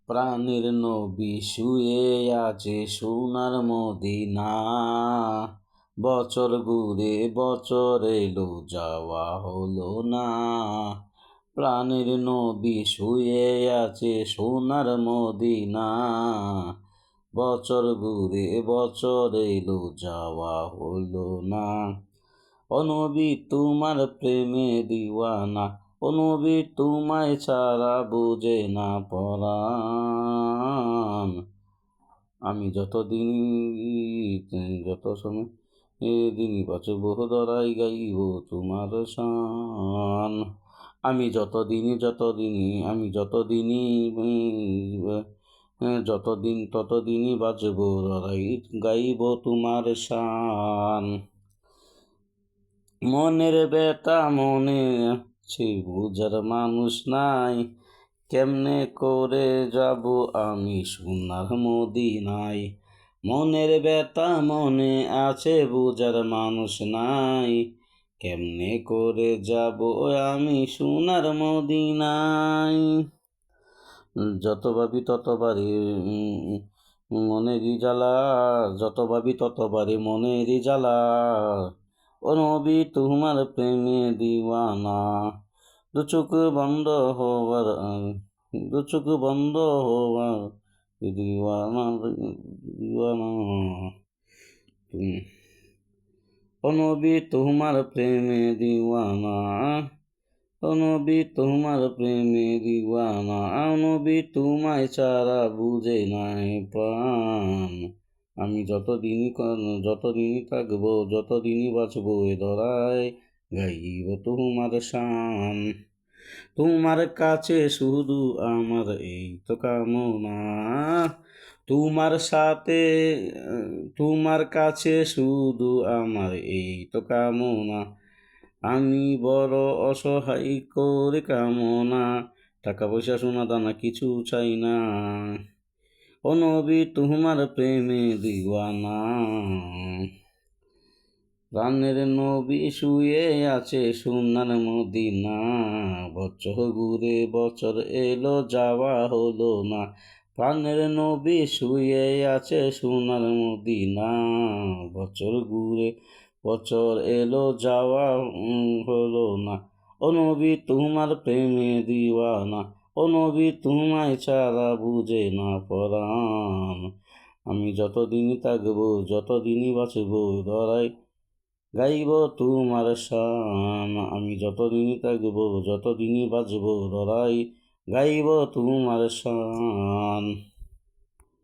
প্রাণের নবী শুয়ে আছে সোনার মদিনা। বছর ঘুরে বছর এলো যাওয়া হলো না। প্রাণের নবী শুয়ে আছে সোনার মদিনা। বছর ঘুরে বছর এলো যাওয়া হলো না। ও নবী তোমার প্রেমে দিওয়ানা, ও নবী তোমায় ছাড়া বুঝে না পরাণ। আমি যত সময় দিনই বাঁচব ধরাই গাইব তোমার শান। আমি যতদিন ততদিনই বাঁচব ধরাই গাইব তোমার শান। মনের ব্যথা মনে আছে বুঝার মানুষ নাই, কেমনে করে যাব আমি সোনার মদিনায়। মনের ব্যথা মনে আছে বুঝার মানুষ নাই, কেমনে করে যাব আমি সোনার মদিনায়। যত ভাবি ততবারই মনেরই জ্বালা, যত ভাবি ততবারই মনেরই জ্বালা। ও নবী তোমার প্রেমে দিওয়ানা, দু চোখ বন্ধ হওয়ার দিওয়ানা দিওয়ানা। ও নবী তোমার প্রেমে দিওয়ানা, ও নবী তোমার প্রেমে দিওয়ানা। ও নবী তোমায় ছাড়া বুঝে নাই প্রাণ। আমি যতদিনই থাকবো যতদিনই বাঁচবো এ ধরায় গাইব তোমার শান। তোমার কাছে শুধু আমার এই তো কামনা, তোমার কাছে শুধু আমার এই তো কামনা। আমি বড় অসহায় করে কামনা, টাকা পয়সা সোনা দানা কিছু চাই না। ও নবী তোমার প্রেমে দিওয়ানা। প্রাণের নবী শুয়ে আছে সোনার মদিনা। বছর ঘুরে বছর এলো যাওয়া হলো না। প্রাণের নবী শুয়ে আছে সোনার মদিনা। বছর ঘুরে বছর এলো যাওয়া হলো না। ও নবী তোমার প্রেমে দিওয়ানা, ও নবী তোমায় ছাড়া বুঝে না পরাণ। আমি যতদিনই থাকবো যতদিনই বাঁচবো ধরাই গাইব তোমার শান। আমি যতদিনই থাকবো যতদিনই বাঁচবো ধরাই গাইব তোমার শান।